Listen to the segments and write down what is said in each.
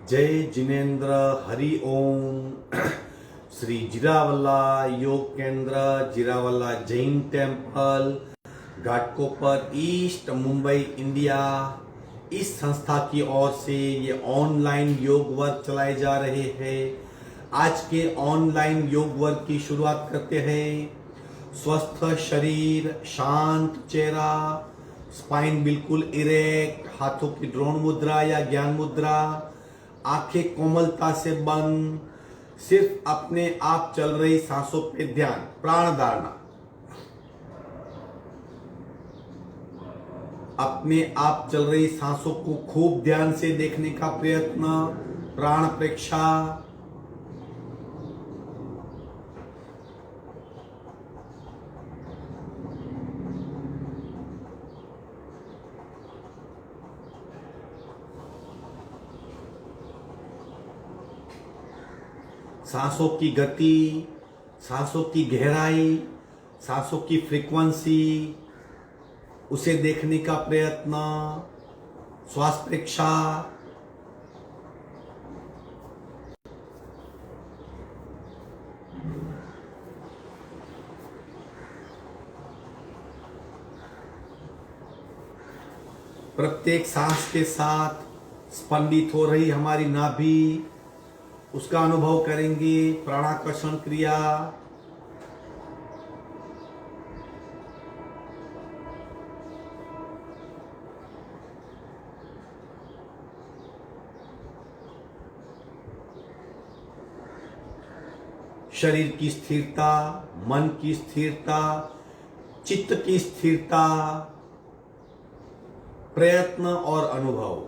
जय जिनेन्द्र हरि ओम। Shri Jirawala Yog Kendra, Jirawala Jain temple, Ghatkopar, east Mumbai, India, इस संस्था की ओर से ये ऑनलाइन योग वर्ग चलाए जा रहे हैं। आज के ऑनलाइन योग वर्ग की शुरुआत करते हैं। स्वस्थ शरीर, शांत चेहरा, स्पाइन बिल्कुल इरेक्ट, हाथों की ड्रोन मुद्रा या ज्ञान मुद्रा, आंखें कोमलता से बंद, सिर्फ अपने आप चल रही सांसों पे ध्यान, प्राण धारणा। अपने आप चल रही सांसों को खूब ध्यान से देखने का प्रयत्न, प्राण प्रेक्षा। सांसों की गति, सांसों की गहराई, सांसों की फ्रीक्वेंसी, उसे देखने का प्रयत्न, श्वास प्रेक्षा। प्रत्येक सांस के साथ स्पंदित हो रही हमारी नाभि, उसका अनुभव करेंगे। प्राणाकर्षण क्रिया, शरीर की स्थिरता, मन की स्थिरता, चित्त की स्थिरता, प्रयत्न और अनुभव।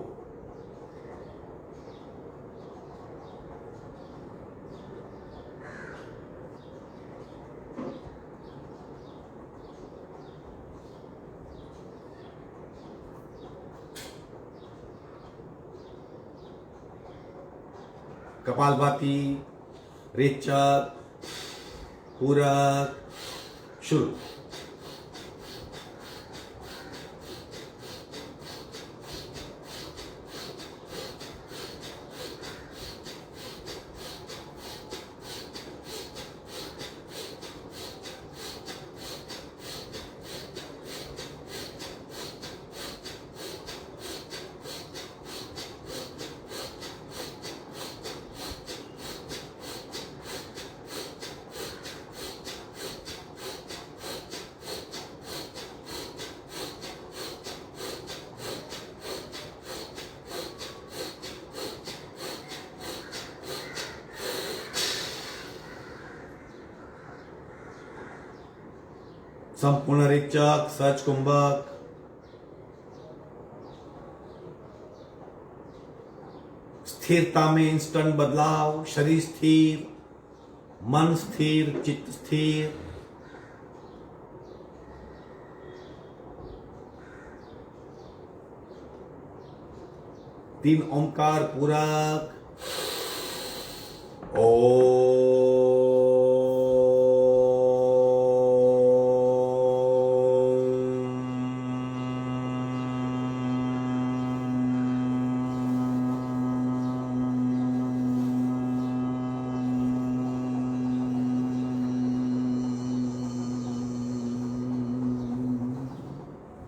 कपालभाति, रेचक, पूरक, शुरू। संपूर्ण रेचक, सहज कुंभक, स्थिरता में इंस्टेंट बदलाव, शरीर स्थिर, मन स्थिर, चित्त स्थिर। तीन ओंकार पूरक,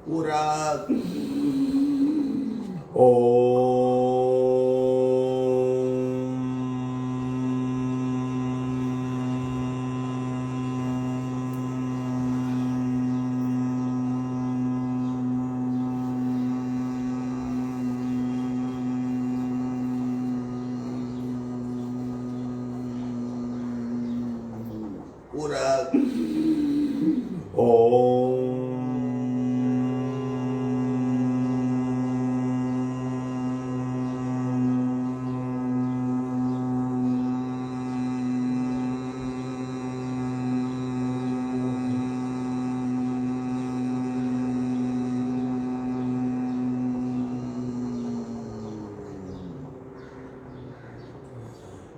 पूरक, पूरक,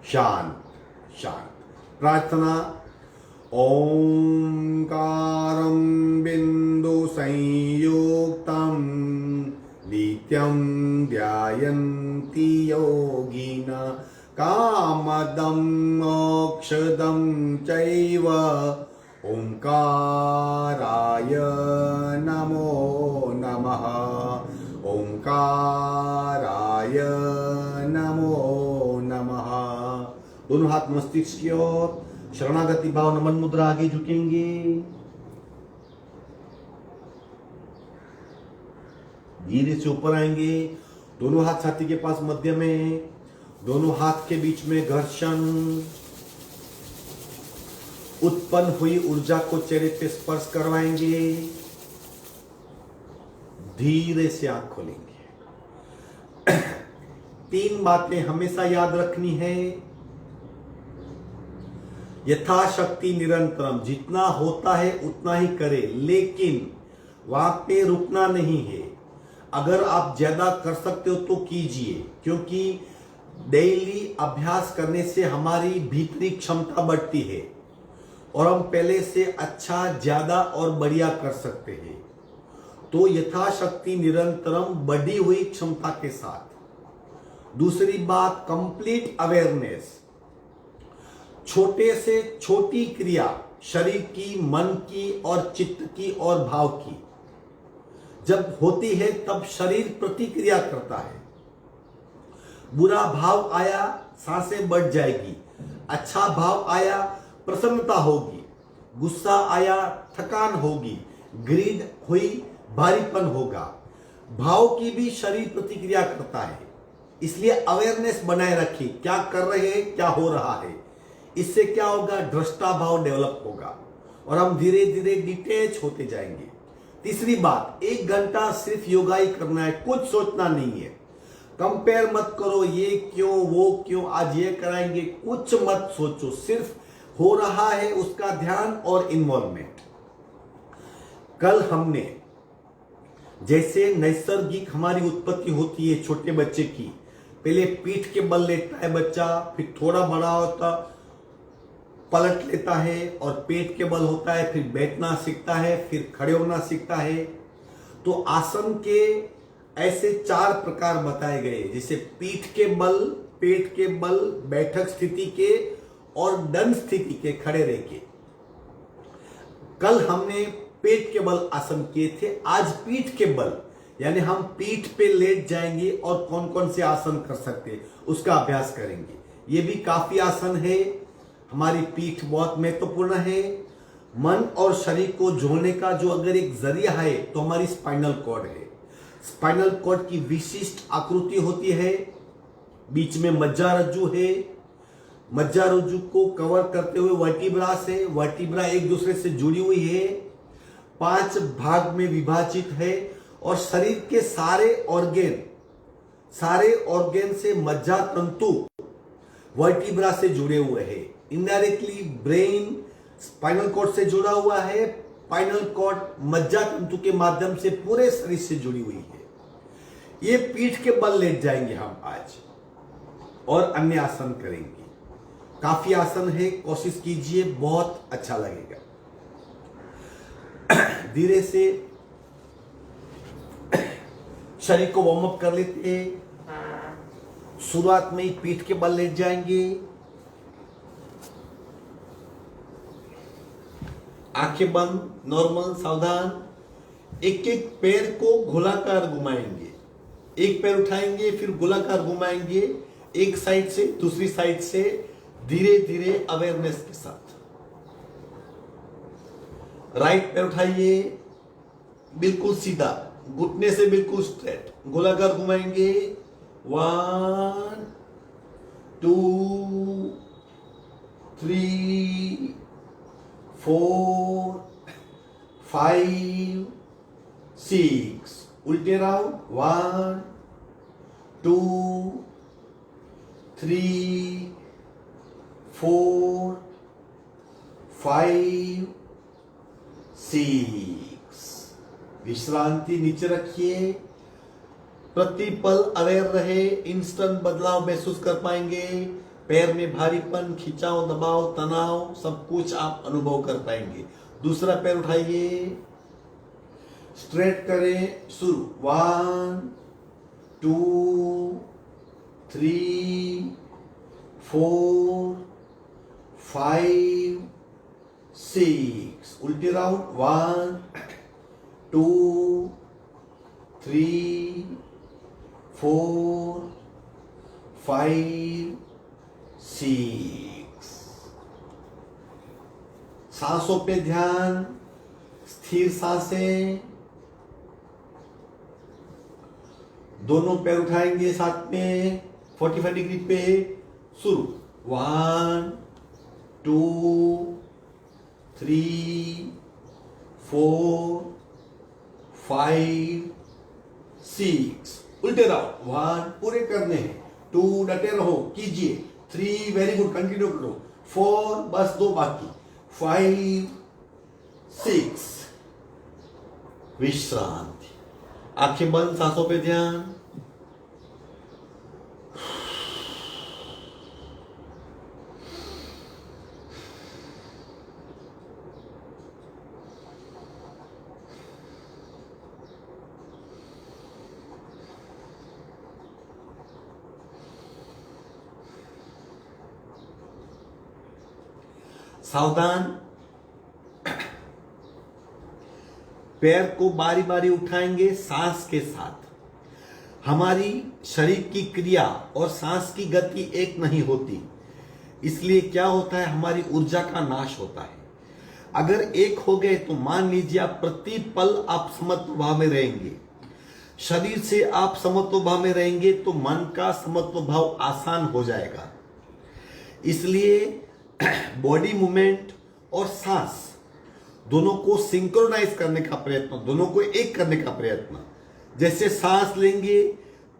शांत शांत। प्रार्थना। ओंकारं बिंदु संयुक्तं नित्यं ध्यायन्ति योगिनः आदम मोक्षदम चैव ओंकाराय नमो नमः। ओंकाराय नमो नमः। दोनों हाथ मस्तिष्क की ओर, शरणागति भाव, नमन मुद्रा, आगे झुकेंगे। धीरे से ऊपर आएंगे, दोनों हाथ छाती के पास मध्य में, दोनों हाथ के बीच में घर्षण। उत्पन्न हुई ऊर्जा को चेहरे पे स्पर्श करवाएंगे। धीरे से आंख खोलेंगे। 3 बातें हमेशा याद रखनी है। यथाशक्ति निरंतरम, जितना होता है उतना ही करे, लेकिन वहां पे रुकना नहीं है। अगर आप ज्यादा कर सकते हो तो कीजिए, क्योंकि डेली अभ्यास करने से हमारी भीतरी क्षमता बढ़ती है और हम पहले से अच्छा, ज्यादा और बढ़िया कर सकते हैं। तो यथाशक्ति निरंतरम, बढ़ी हुई क्षमता के साथ। दूसरी बात, कंप्लीट अवेयरनेस। छोटे से छोटी क्रिया शरीर की, मन की और चित्त की और भाव की जब होती है तब शरीर प्रतिक्रिया करता है। बुरा भाव आया, सांसें बढ़ जाएगी। अच्छा भाव आया, प्रसन्नता होगी। गुस्सा आया, थकान होगी। ग्रीड हुई, भारीपन होगा। भाव की भी शरीर प्रतिक्रिया करता है। इसलिए अवेयरनेस बनाए रखिए, क्या कर रहे हैं, क्या हो रहा है। इससे क्या होगा, दृष्टा भाव डेवलप होगा और हम धीरे धीरे डिटेच होते जाएंगे। तीसरी बात, 1 घंटा सिर्फ योगा ही करना है, कुछ सोचना नहीं है। कंपेयर मत करो, ये क्यों, वो क्यों, आज ये कराएंगे, कुछ मत सोचो। सिर्फ हो रहा है उसका ध्यान और इन्वॉल्वमेंट। कल हमने जैसे नैसर्गिक हमारी उत्पत्ति होती है छोटे बच्चे की, पहले पीठ के बल लेता है बच्चा, फिर थोड़ा बड़ा होता पलट लेता है और पेट के बल होता है, फिर बैठना सीखता है, फिर खड़े होना सीखता है। तो आसन के ऐसे 4 प्रकार बताए गए, जैसे पीठ के बल, पेट के बल, बैठक स्थिति के और दंड स्थिति के, खड़े रह के। कल हमने पेट के बल आसन किए थे, आज पीठ के बल, यानी हम पीठ पे लेट जाएंगे और कौन कौन से आसन कर सकते हैं उसका अभ्यास करेंगे। ये भी काफी आसन है। हमारी पीठ बहुत महत्वपूर्ण है। मन और शरीर को जोड़ने का जो अगर एक जरिया है तो हमारी स्पाइनल कॉर्ड है। स्पाइनल कॉर्ड की विशिष्ट आकृति होती है, बीच में मज्जारज्जु है। मज्जारज्जु को कवर करते हुए वर्टिब्रा से, वर्टिब्रा एक दूसरे से जुड़ी हुई है, 5 भाग में विभाजित है और शरीर के सारे ऑर्गेन से मज्जा तंतु वर्टिब्रा से जुड़े हुए हैं। इनडायरेक्टली ब्रेन स्पाइनल कॉर्ड से जुड़ा हुआ है, स्पाइनल कॉर्ड मज्जा तंतु के माध्यम से पूरे शरीर से जुड़ी हुई है। ये पीठ के बल लेट जाएंगे हम आज और अन्य आसन करेंगे। काफी आसन है, कोशिश कीजिए, बहुत अच्छा लगेगा। धीरे से शरीर को वार्म अप कर लेते हैं। शुरुआत में ही पीठ के बल लेट जाएंगे, आंखें बंद, नॉर्मल, सावधान। एक एक पैर को गोलाकार घुमाएंगे, एक पैर उठाएंगे फिर गोलाकार घुमाएंगे, एक साइड से दूसरी साइड से, धीरे धीरे अवेयरनेस के साथ। राइट पैर उठाइए, बिल्कुल सीधा, घुटने से बिल्कुल स्ट्रेट, गोलाकार घुमाएंगे। 1 2 3 4 5 6, उल्टे राउंड। 1 2 3 4 5 6। विश्रांति नीचे रखिए, प्रतिपल अवेयर रहे, इंस्टेंट बदलाव महसूस कर पाएंगे। पैर में भारीपन, खिंचाव, दबाव, तनाव, सब कुछ आप अनुभव कर पाएंगे। दूसरा पैर उठाइए, स्ट्रेट करें, शुरू। 1 2 3 4 5 6 उल्टे राउंड 1 2 3 4 5 6 सांसों पे ध्यान, स्थिर सांसें। दोनों पैर उठाएंगे साथ में 45 डिग्री पे। शुरू 1 2 3 4 5 6 उल्टे राउंड 1 पूरे करने हैं, 2 डटे रहो कीजिए, 3 वेरी गुड कंटिन्यू करो, 4 बस 2 बाकी, 5 6 विश्रांति। आंखें बंद, सांसों पे ध्यान। सावधान, पैर को बारी बारी उठाएंगे सांस के साथ। हमारी शरीर की क्रिया और सांस की गति एक नहीं होती, इसलिए क्या होता है, हमारी ऊर्जा का नाश होता है। अगर एक हो गए तो मान लीजिए आप प्रति पल आप समत्व भाव में रहेंगे। शरीर से आप समत्व भाव में रहेंगे तो मन का समत्व भाव आसान हो जाएगा। इसलिए बॉडी मूवमेंट और सांस दोनों को सिंक्रोनाइज करने का प्रयत्न, दोनों को एक करने का प्रयत्न। जैसे सांस लेंगे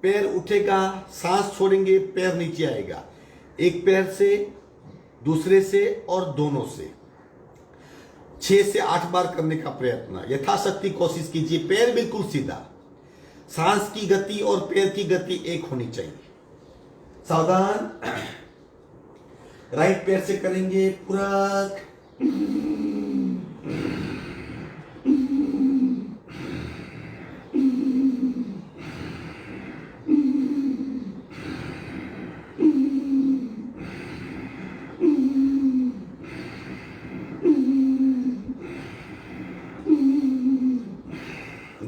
पैर उठेगा, सांस छोड़ेंगे पैर नीचे आएगा। एक पैर से, दूसरे से और दोनों से 6 से 8 बार करने का प्रयत्न। यथाशक्ति कोशिश कीजिए, पैर बिल्कुल सीधा। सांस की गति और पैर की गति एक होनी चाहिए। सावधान, राइट पैर से करेंगे पूरा।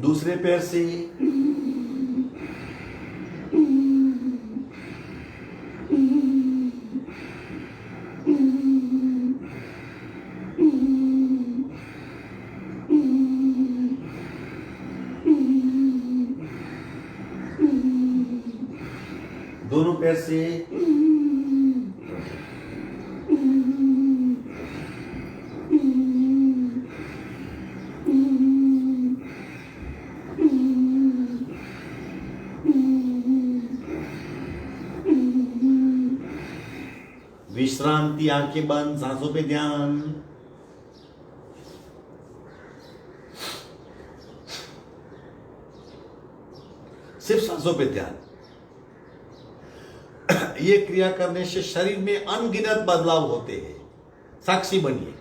दूसरे पैर से दोनों पैर से विश्रांति। आंखें बंद, सांसों पे ध्यान। सिर्फ सांसों पे ध्यान। ये क्रिया करने से शरीर में अनगिनत बदलाव होते हैं। साक्षी बनिए।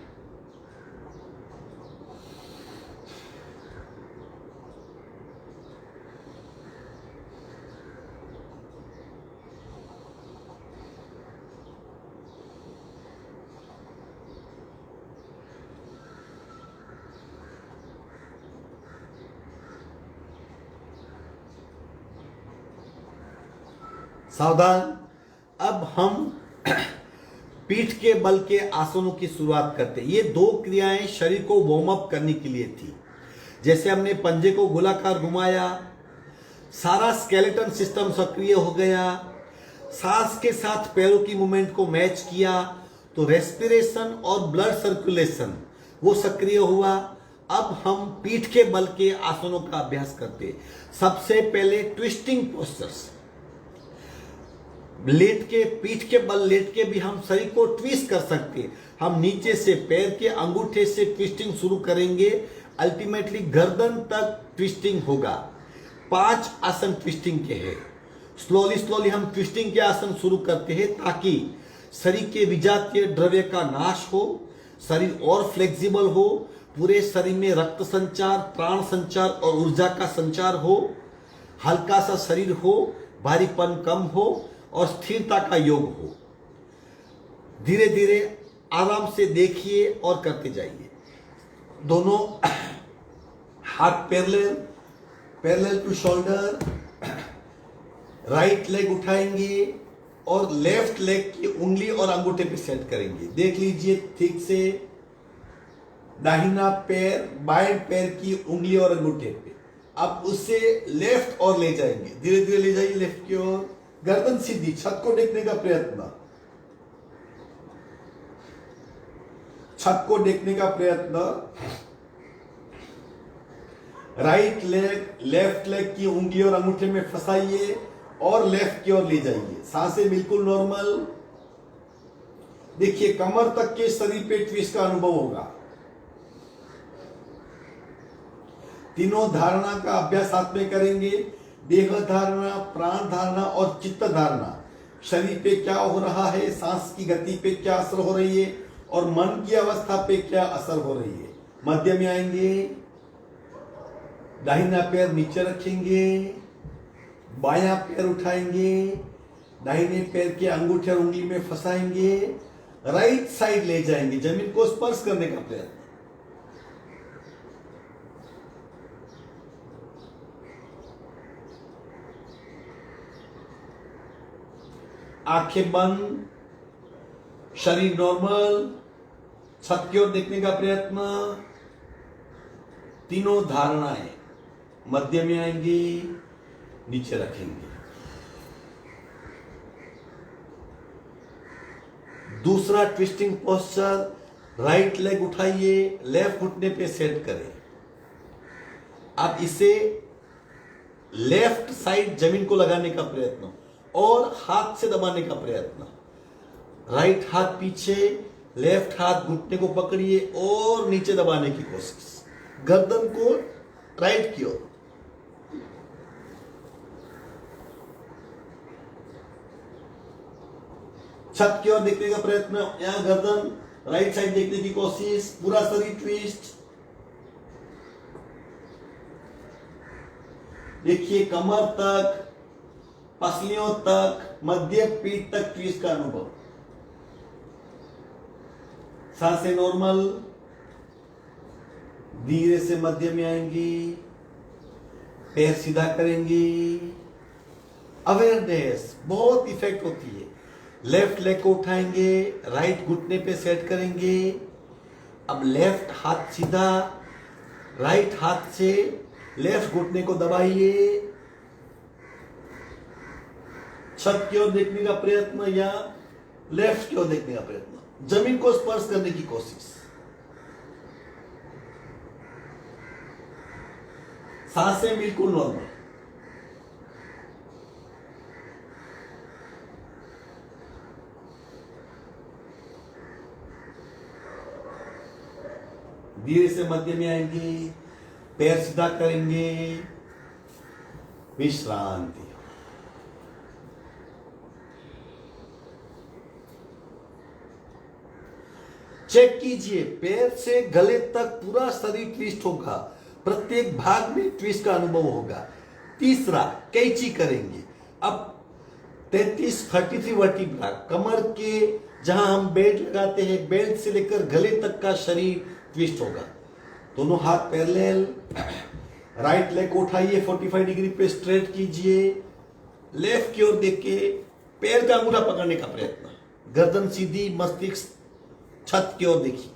सावधान, अब हम पीठ के बल के आसनों की शुरुआत करते हैं। ये 2 क्रियाएं शरीर को वार्म अप करने के लिए थी। जैसे हमने पंजे को गोलाकार घुमाया, सारा स्केलेटन सिस्टम सक्रिय हो गया। सांस के साथ पैरों की मूवमेंट को मैच किया तो रेस्पिरेशन और ब्लड सर्कुलेशन वो सक्रिय हुआ। अब हम पीठ के बल के आसनों का अभ्यास करते हैं। सबसे पहले ट्विस्टिंग पोस्चर्स। लेट के, पीठ के बल लेट के भी हम शरीर को ट्विस्ट कर सकते हैं। हम नीचे से पैर के अंगूठे से ट्विस्टिंग शुरू करेंगे, अल्टीमेटली गर्दन तक ट्विस्टिंग होगा। 5 आसन ट्विस्टिंग के हैं। स्लोली हम ट्विस्टिंग के आसन शुरू करते हैं ताकि शरीर के विजातीय द्रव्य का नाश हो, शरीर और फ्लेक्सिबल हो, पूरे शरीर में रक्त संचार, प्राण संचार और ऊर्जा का संचार हो, हल्का सा शरीर हो, भारीपन कम हो और स्थिरता का योग हो। धीरे धीरे आराम से देखिए और करते जाइए। दोनों हाथ parallel, parallel to shoulder. Right leg उठाएंगे और लेफ्ट लेग की उंगली और अंगूठे पे सेट करेंगे। देख लीजिए ठीक से, दाहिना पैर बाएं पैर की उंगली और अंगूठे पे। अब उससे लेफ्ट और ले जाएंगे, धीरे धीरे ले जाइए लेफ्ट की ओर। गर्दन सीधी, छत को देखने का प्रयत्न, छत को देखने का प्रयत्न। राइट लेग लेफ्ट लेग की उंगली और अंगूठे में फंसाइए और लेफ्ट की ओर ले जाइए। सांसें बिल्कुल नॉर्मल। देखिए कमर तक के शरीर पे ट्विस्ट का अनुभव होगा। तीनों धारणा का अभ्यास साथ में करेंगे। देह धारणा, प्राण धारणा और चित्त धारणा। शरीर पे क्या हो रहा है, सांस की गति पे क्या असर हो रही है और मन की अवस्था पे क्या असर हो रही है। मध्य में आएंगे, दाहिना पैर नीचे रखेंगे, बायां पैर उठाएंगे, दाहिने पैर के अंगूठे और उंगली में फंसाएंगे, राइट साइड ले जाएंगे, जमीन को स्पर्श करने का प्रयत्न। आंखें बंद, शरीर नॉर्मल, छत की ओर देखने का प्रयत्न। तीनों धारणाएं मध्य में आएंगी, नीचे रखेंगे। दूसरा ट्विस्टिंग पोस्चर, राइट लेग उठाइए, लेफ्ट घुटने पे सेट करें। अब इसे लेफ्ट साइड जमीन को लगाने का प्रयत्न और हाथ से दबाने का प्रयत्न। राइट हाथ पीछे, लेफ्ट हाथ घुटने को पकड़िए और नीचे दबाने की कोशिश। गर्दन को राइट की ओर। छत की ओर देखने का प्रयत्न, यहां गर्दन राइट साइड देखने की कोशिश, पूरा शरीर ट्विस्ट। देखिए कमर तक, पसलियों तक, मध्य पीठ तक ट्विस्ट का अनुभव। सांसें नॉर्मल, धीरे से मध्य में आएंगी, पैर सीधा करेंगी। अवेयरनेस बहुत इफेक्ट होती है। लेफ्ट लेग को उठाएंगे, राइट घुटने पे सेट करेंगे। अब लेफ्ट हाथ सीधा, राइट हाथ से लेफ्ट घुटने को दबाइए। छत की ओर देखने का प्रयत्न या लेफ्ट की ओर देखने का प्रयत्न, जमीन को स्पर्श करने की कोशिश। सांसें बिल्कुल नॉर्मल। धीरे से मध्य में आएंगे, पैर सीधा करेंगे, विश्रांति। चेक कीजिए, पैर से गले तक पूरा शरीर ट्विस्ट होगा, प्रत्येक भाग में ट्विस्ट का अनुभव होगा। तीसरा, कैंची करेंगे। अब 33 वर्टिब्रा, कमर के जहां हम बेल्ट लगाते हैं, बेल्ट से लेकर गले तक का शरीर ट्विस्ट होगा। दोनों हाथ पैरेलल, राइट लेग को उठाइए, 45 डिग्री पे स्ट्रेट कीजिए, लेफ्ट की ओर देख के पैर का अंगूठा पकड़ने का प्रयत्न। गर्दन सीधी, मस्तिष्क छत की ओर देखिए।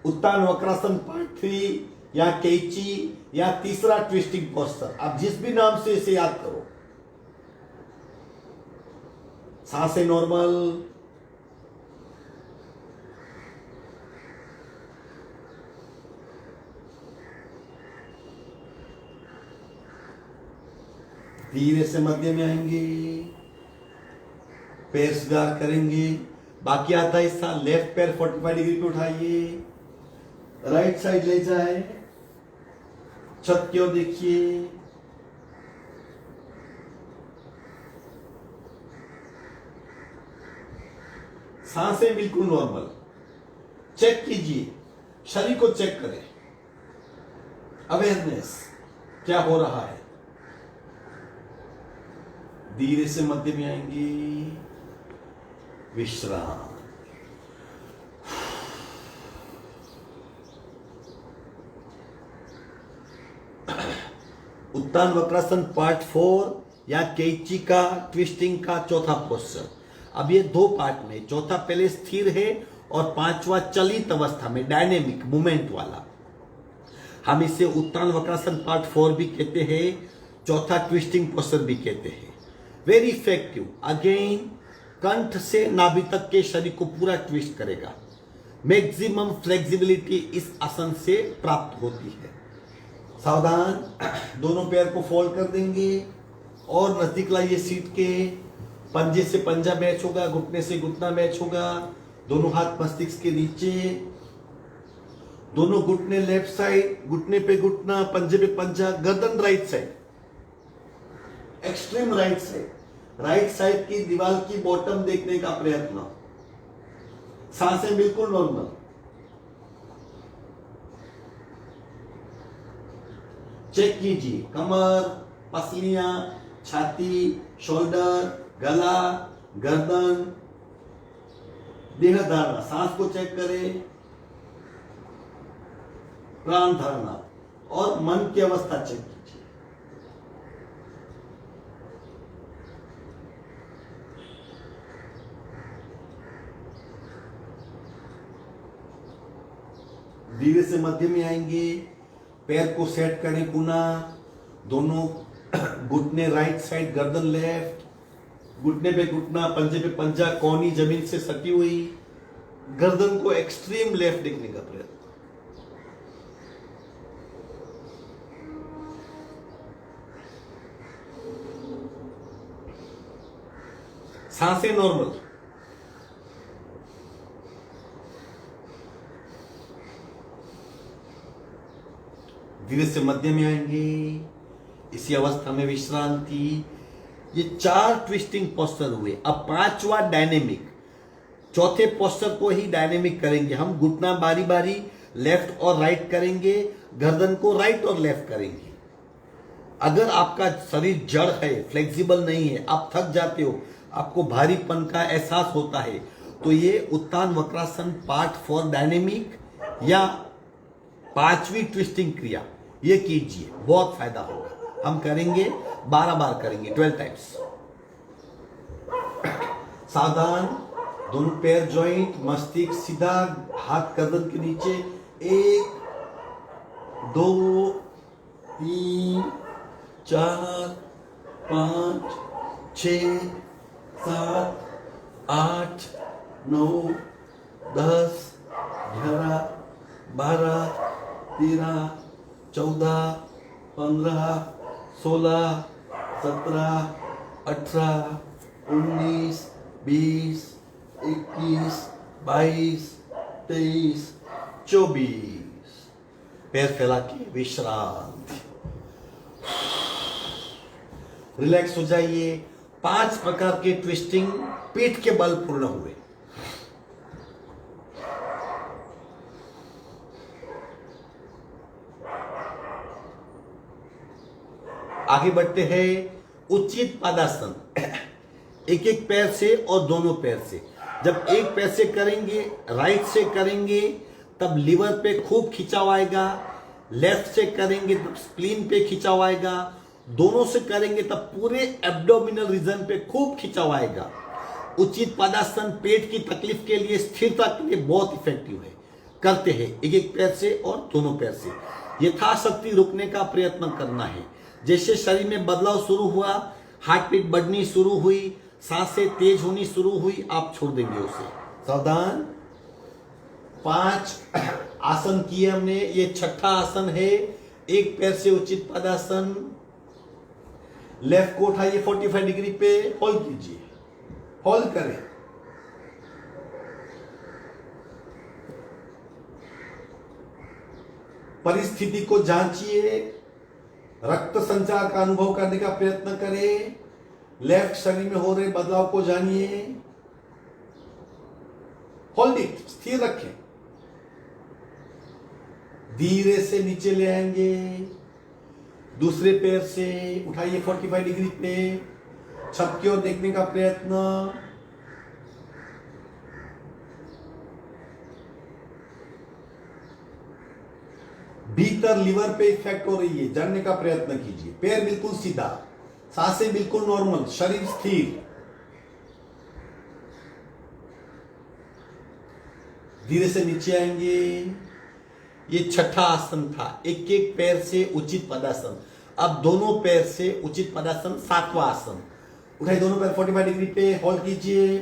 उत्तान वक्रासन पार्ट 3 या कैंची या तीसरा ट्विस्टिंग पोस्चर, आप जिस भी नाम से इसे याद करो। सांसें नॉर्मल, धीरे से मध्य में आएंगे, पैर सीधा करेंगे। बाकी आधा हिस्सा लेफ्ट पैर 45 डिग्री पे उठाइए, राइट साइड ले जाए, छत की ओर देखिए। सांसें बिल्कुल नॉर्मल। चेक कीजिए, शरीर को चेक करें, अवेयरनेस क्या हो रहा है। धीरे से मध्य में आएंगे, विश्राम। उत्तान वक्रासन पार्ट 4 या कैची का ट्विस्टिंग का चौथा पोस्चर। अब ये दो पार्ट में, चौथा पहले स्थिर है और पांचवा चलित अवस्था में डायनेमिक मूवमेंट वाला। हम इसे उत्तान वक्रासन पार्ट 4 भी कहते हैं, चौथा ट्विस्टिंग पोस्चर भी कहते हैं। Very effective. अगेन कंठ से नाभि तक के शरीर को पूरा ट्विस्ट करेगा। मैक्सिमम फ्लेक्सिबिलिटी इस आसन से प्राप्त होती है। सावधान, दोनों पैर को फोल्ड कर देंगे और नजदीक लाइए सीट के। पंजे से पंजा मैच होगा, घुटने से घुटना मैच होगा। दोनों हाथ मस्तिष्क के नीचे, दोनों घुटने लेफ्ट साइड, घुटने पे घुटना, पंजे पे पंजा, गर्दन right side, extreme right side. Right side की दीवार की बॉटम देखने का प्रयत्न। सांसें बिल्कुल नॉर्मल। चेक कीजिए कमर, पसलियां, छाती, शोल्डर, गला, गर्दन, देह धारणा, सांस को चेक करें, प्राण धारणा और मन की अवस्था चेक कीजिए। धीरे से मध्य में आएंगे। पैर को सेट करें पुनः। दोनों घुटने राइट साइड, गर्दन लेफ्ट, घुटने पे घुटना, पंजे पे पंजा, कोहनी जमीन से सटी हुई, गर्दन को एक्सट्रीम लेफ्ट देखने का प्रयत्न। सांसें नॉर्मल। धीरे से मध्य में आएंगे। इसी अवस्था में विश्रांति। ये 4 ट्विस्टिंग पोस्चर हुए। अब पांचवा डायनेमिक। चौथे पोस्चर को ही डायनेमिक करेंगे हम। घुटना बारी बारी लेफ्ट और राइट करेंगे, गर्दन को राइट और लेफ्ट करेंगे। अगर आपका शरीर जड़ है, फ्लेक्सिबल नहीं है, आप थक जाते हो, आपको भारीपन का एहसास होता है, तो ये उत्तान वक्रासन पार्ट 4 डायनेमिक या पांचवी ट्विस्टिंग क्रिया ये कीजिए, बहुत फायदा होगा। हम करेंगे 12 बार करेंगे, 12 टाइम्स। सावधान, दोनों पैर जॉइंट, मस्तिष्क सीधा, हाथ गर्दन के नीचे। 1 2 3 4 5 6 7 8 9 10 11 12 13 14 15 16 17 18 19 20 21 22 23 24। पैर फैला के विश्रांति। रिलैक्स हो जाइए। 5 प्रकार के ट्विस्टिंग पीठ के बल पूर्ण हुए। आगे बढ़ते हैं। उचित पादासन। एक एक पैर से और दोनों पैर से। जब एक पैर से करेंगे, राइट से करेंगे, तब लीवर पे खूब खिंचाव आएगा। लेफ्ट से करेंगे तब स्प्लीन पे खिंचाव आएगा। दोनों से करेंगे तब पूरे एब्डोमिनल रीजन पे खूब खिंचाव आएगा। उचित पादासन पेट की तकलीफ के लिए, स्थिरता के लिए बहुत इफेक्टिव है। करते हैं एक एक पैर से और दोनों पैर से। यथाशक्ति रुकने का प्रयत्न करना है। जैसे शरीर में बदलाव शुरू हुआ, हार्ट बीट बढ़नी शुरू हुई, सांसें तेज होनी शुरू हुई, आप छोड़ देंगे उसे। सावधान। 5 आसन किए हमने, ये छठा आसन है। एक पैर से उचित पदासन। लेफ्ट को उठाइए 45 डिग्री पे, होल्ड कीजिए, होल्ड करें। परिस्थिति को जांचिए, रक्त संचार का अनुभव करने का प्रयत्न करें। लेफ्ट शरीर में हो रहे बदलाव को जानिए। होल्ड इट, स्थिर रखें। धीरे से नीचे ले आएंगे। दूसरे पैर से उठाइए 45 डिग्री पे, छत की ओर देखने का प्रयत्न। भीतर लिवर पे इफेक्ट हो रही है, जानने का प्रयत्न कीजिए। पैर बिल्कुल सीधा, सांसें बिल्कुल नॉर्मल, शरीर स्थिर। धीरे से नीचे आएंगे। ये छठा आसन था, एक एक पैर से उचित पदासन। अब दोनों पैर से उचित पदासन, सातवां आसन। उठाइए दोनों पैर 45 डिग्री पे, होल्ड कीजिए।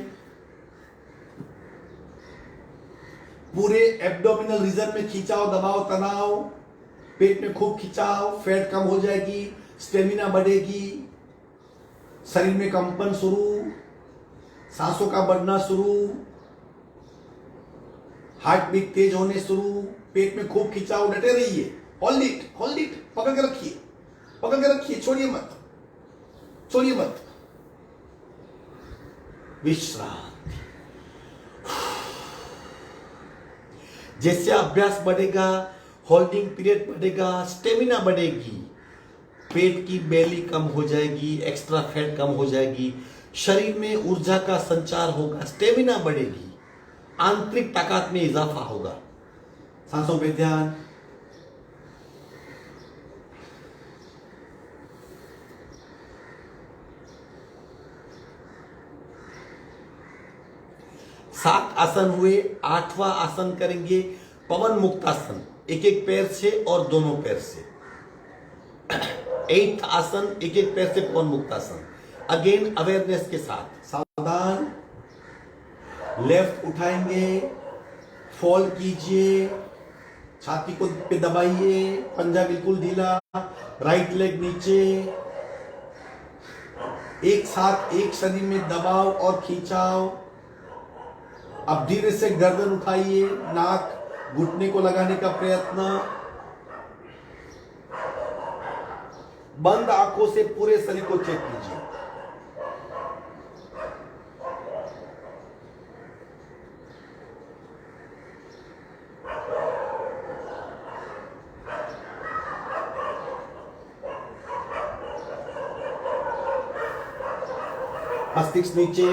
पूरे एब्डोमिनल रीजन में खिंचाव, दबाव, तनाव, पेट में खूब खिंचाव, फैट कम हो जाएगी, स्टेमिना बढ़ेगी, शरीर में कंपन शुरू, सांसों का बढ़ना शुरू, हार्ट बीट तेज होने शुरू, पेट में खूब खिंचाव, डटे रहिए। होल्ड इट, होल्ड इट, पकड़ के रखिए, पकड़ के रखिए, छोड़िए मत, छोड़िए मत। विश्राम। जैसे अभ्यास बढ़ेगा, होल्डिंग पीरियड बढ़ेगा, स्टेमिना बढ़ेगी, पेट की बेली कम हो जाएगी, एक्स्ट्रा फैट कम हो जाएगी, शरीर में ऊर्जा का संचार होगा, स्टेमिना बढ़ेगी, आंतरिक ताकत में इजाफा होगा। सांसों पे ध्यान। सात आसन हुए, आठवां आसन करेंगे पवन मुक्तासन, एक एक पैर से और दोनों पैर से। 8th आसन, एक एक पैर से पवन मुक्तासन। अगेन अवेयरनेस के साथ, सावधान। लेफ्ट उठाएंगे, फोल्ड कीजिए, छाती को पे दबाइए, पंजा बिल्कुल ढीला, राइट लेग नीचे। एक साथ एक शरीर में दबाव और खींचाव। अब धीरे से गर्दन उठाइए, नाक घुटने को लगाने का प्रयत्न। बंद आंखों से पूरे शरीर को चेक कीजिए। मस्तिष्क नीचे,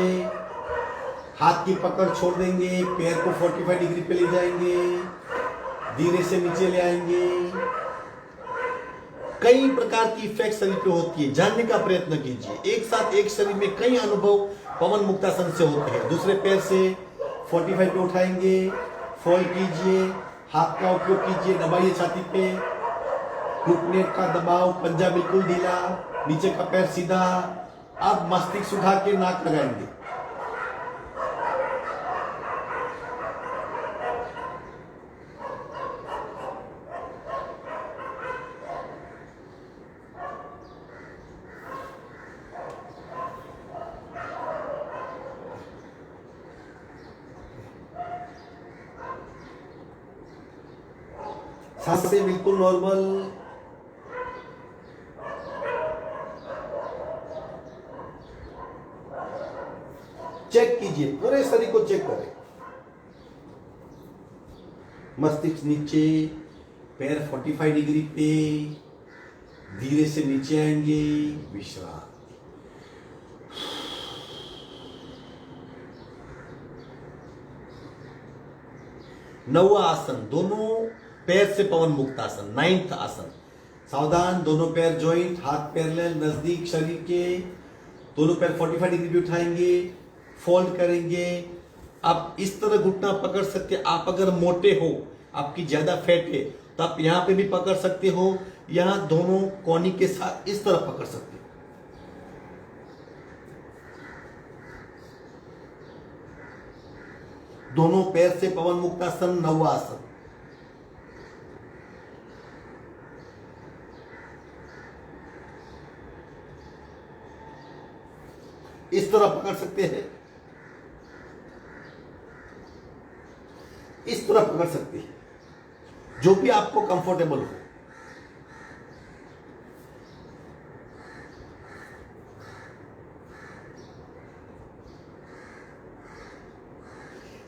हाथ की पकड़ छोड़ देंगे, पैर को 45 डिग्री पे ले जाएंगे, धीरे से नीचे ले आएंगे। कई प्रकार की इफेक्ट शरीर पे होती है, जानने का प्रयत्न कीजिए। एक साथ एक शरीर में कई अनुभव पवन मुक्तासन से होते हैं। दूसरे पैर से 45 पे उठाएंगे, फोल्ड कीजिए, हाथ का उपयोग कीजिए, दबाइए छाती पे, घुटने का दबाव, पंजा बिल्कुल ढीला, नीचे का पैर सीधा। अब मस्तिष्क उठा के नाक लगाएंगे। सांसें बिल्कुल नॉर्मल। चेक कीजिए, पूरे शरीर को चेक करें। मस्तिष्क नीचे, पैर 45 डिग्री पे, धीरे से नीचे आएंगे। विश्राम। नौवां आसन, दोनों पैर से पवन मुक्तासन, 9th आसन। सावधान, दोनों पैर जॉइंट, हाथ पैरेलल नजदीक शरीर के, दोनों पैर 45 डिग्री पे उठाएंगे, फोल्ड करेंगे। आप इस तरह घुटना पकड़ सकते हैं। आप अगर मोटे हो, आपकी ज्यादा फैट है, तो आप यहां पे भी पकड़ सकते हो, यहां दोनों कोनी के साथ इस तरह पकड़ सकते हो। दोनों पैर से पवन मुक्तासन, 9वां आसन। इस तरह पकड़ सकते हैं, इस तरह पकड़ सकते हैं, जो भी आपको कंफर्टेबल हो।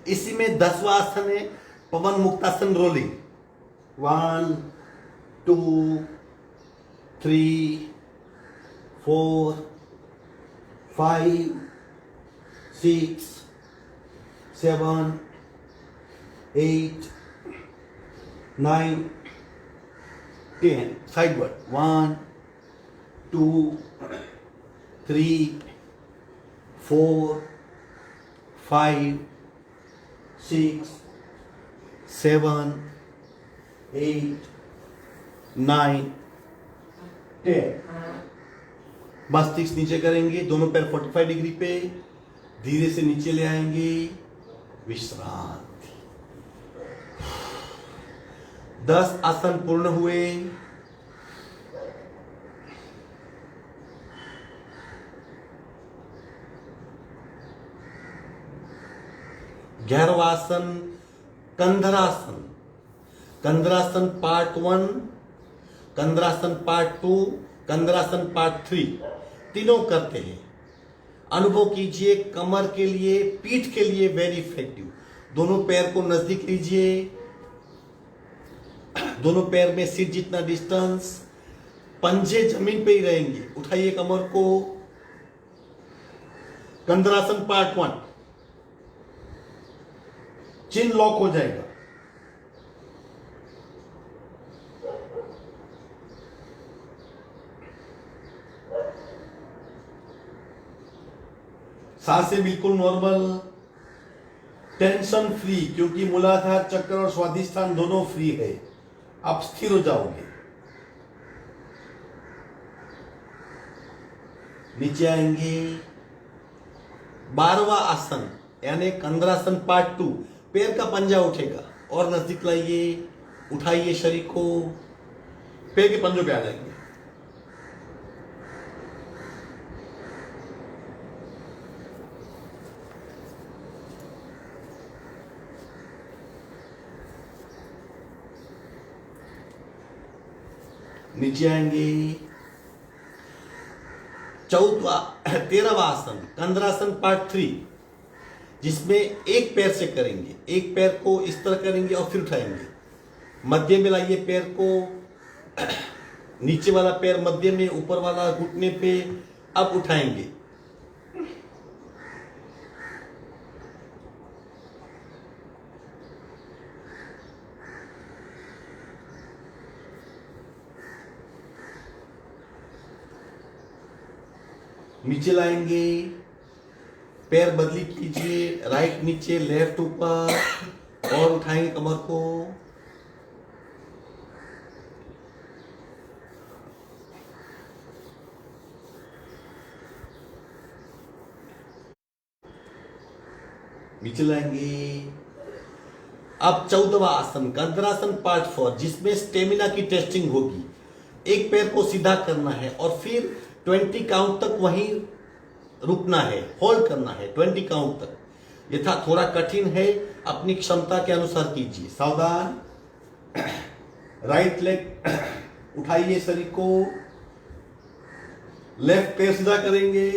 इसी में 10वां आसन है पवन मुक्तासन रोलिंग। 1 2 3 4 5 6 7 8 9 10 साइडवर्ड 1 2 3 4 5 6 7 8 9 10। मस्तिष्क नीचे करेंगे, दोनों पैर 45 डिग्री पे, धीरे से नीचे ले आएंगे, विश्रांति। 10 आसन पूर्ण हुए। ग्यारहवां आसन Kandharasana. Kandharasana part 1, Kandharasana part 2, Kandharasana part 3 तीनों करते हैं। अनुभव कीजिए, कमर के लिए, पीठ के लिए वेरी इफेक्टिव। दोनों पैर को नजदीक लीजिए, दोनों पैर में सिर जितना डिस्टेंस, पंजे जमीन पे ही रहेंगे। उठाइए कमर को। कंधरासन पार्ट 1, चिन लॉक हो जाएगा। सांसें बिल्कुल नॉर्मल, टेंशन फ्री, क्योंकि मूलाधार चक्र और स्वादिष्ठान दोनों फ्री है। आप स्थिर हो जाओगे। नीचे आएंगे। 12वां आसन यानी कंधरासन पार्ट 2, पैर का पंजा उठेगा और नजदीक लाइए, उठाइए शरीर को, पैर के पंजों पे आ जाएंगे। नीचे आएंगे। 13वां आसन कंधरासन पार्ट 3, जिसमें एक पैर से करेंगे। एक पैर को इस तरह करेंगे और फिर उठाएंगे। मध्य में लाइए पैर को, नीचे वाला पैर मध्य में, ऊपर वाला घुटने पे। अब उठाएंगे। नीचे लाएंगे, पैर बदली कीजिए, राइट नीचे लेफ्ट ऊपर, और उठाएंगे कमर को। नीचे लाएंगे। अब 14वां आसन कंधरासन पार्ट 4, जिसमें स्टेमिना की टेस्टिंग होगी। एक पैर को सीधा करना है और फिर 20 काउंट तक वहीं रुकना है, होल्ड करना है 20 काउंट तक। ये था थोड़ा कठिन है, अपनी क्षमता के अनुसार कीजिए। सावधान। राइट लेग उठाइए शरीर को, लेफ्ट पैर सीधा करेंगे।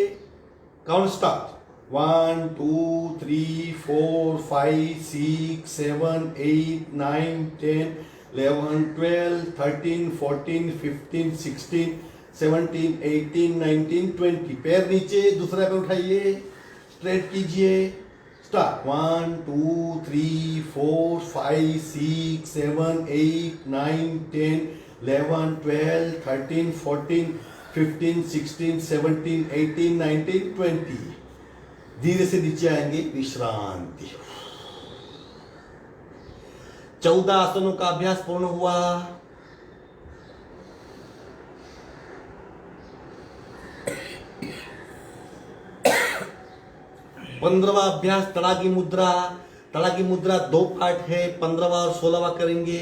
Count start. 1 2 3 4 5 6 7 8 9 10 11 12 13 14 15 16 17 18 19 20। पैर नीचे, दूसरा पैर उठाइए, स्ट्रेट कीजिए। स्टार्ट। 1 2 3 4 5 6 7 8 9 10 11 12 13 14 15 16 17 18 19 20। धीरे से नीचे आएंगे, विश्रांति। 14 आसनों का अभ्यास पूर्ण हुआ। पंद्रहवां अभ्यास तड़ागी मुद्रा। तड़ागी मुद्रा 2 पार्ट है, 15वां और 16वां करेंगे।